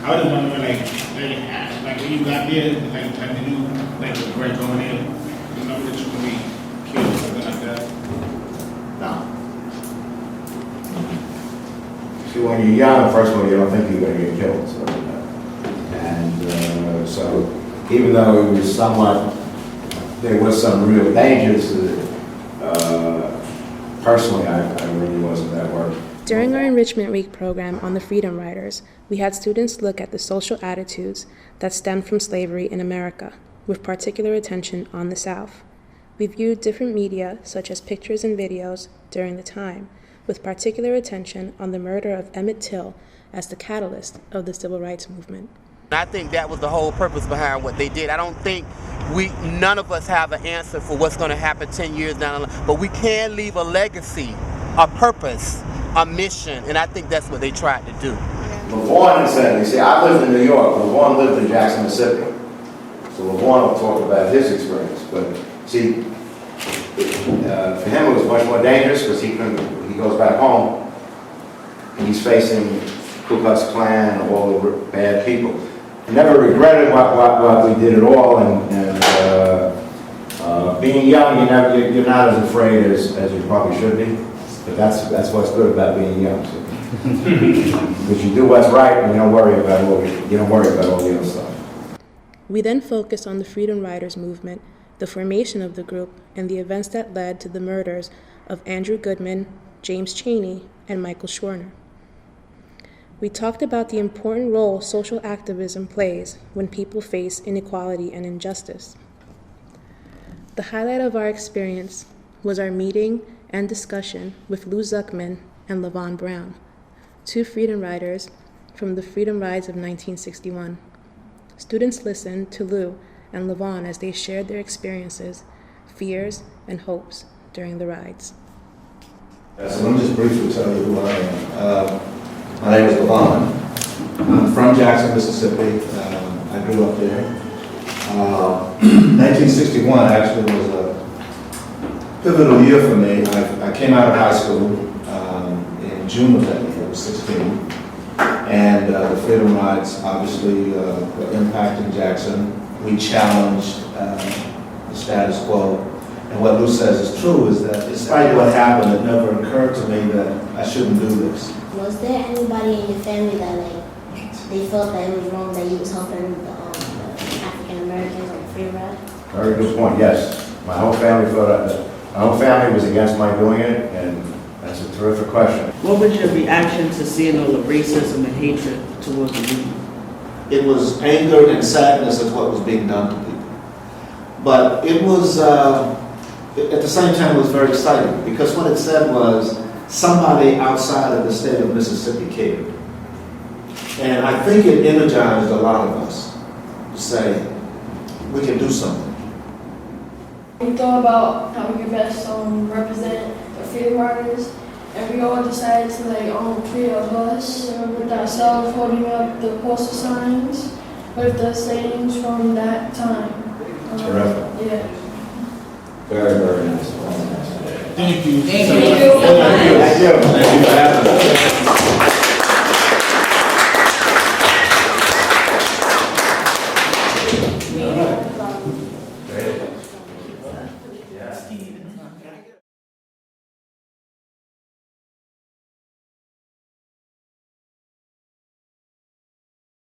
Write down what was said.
I was just wondering, like when you got there, like did you like regret going in? You know that you can be killed or something like that? No. See, when you're young, first of all, you don't think you're going to get killed. So, so even though it was somewhat, there was some real dangers. Personally, I really wasn't that worried. During our Enrichment Week program on the Freedom Riders, we had students look at the social attitudes that stemmed from slavery in America, with particular attention on the South. We viewed different media, such as pictures and videos, during the time, with particular attention on the murder of Emmett Till as the catalyst of the Civil Rights Movement. I think that was the whole purpose behind what they did. I don't think none of us have an answer for what's going to happen 10 years down the line, but we can leave a legacy, a purpose, a mission, and I think that's what they tried to do. Lavon said, you see, I lived in New York. Lavon lived in Jackson, Mississippi. So Lavon will talk about his experience. But see, for him it was much more dangerous because he goes back home and he's facing Ku Klux Klan and all the bad people. He never regretted what we did at all, and being young, you're not as afraid as you probably should be. But that's what's good about being young. So. Because you do what's right, and you don't worry about all the other stuff. We then focused on the Freedom Riders movement, the formation of the group, and the events that led to the murders of Andrew Goodman, James Chaney, and Michael Schwerner. We talked about the important role social activism plays when people face inequality and injustice. The highlight of our experience was our meeting and discussion with Lou Zuchman and Lavon Brown, two Freedom Riders from the Freedom Rides of 1961. Students listened to Lou and Lavon as they shared their experiences, fears, and hopes during the rides. So let me just briefly tell you who I am. My name is Lavon. I'm from Jackson, Mississippi. I grew up there. 1961 actually was a pivotal year for me. I came out of high school in June of that year. I was 16. And the Freedom Rides obviously were impacting Jackson. We challenged the status quo. And what Lou says is true, is that despite what happened, it never occurred to me that I shouldn't do this. Was there anybody in your family that they felt that it was wrong that you was helping the African Americans on the Freedom Ride? Very good point, yes. My whole family was against my doing it, and that's a terrific question. What was your reaction to seeing all the racism and hatred towards the movement? It was anger and sadness at what was being done to people. But it was, at the same time, it was very exciting, because what it said was somebody outside of the state of Mississippi cared. And I think it energized a lot of us to say, we can do something. We thought about how we could best represent the Freedom Riders, and we all decided to create a bus with ourselves holding up the postal signs with the sayings from that time. Terrific. Yeah. Very, very nice. Thank you. Thank you. Thank you for having us.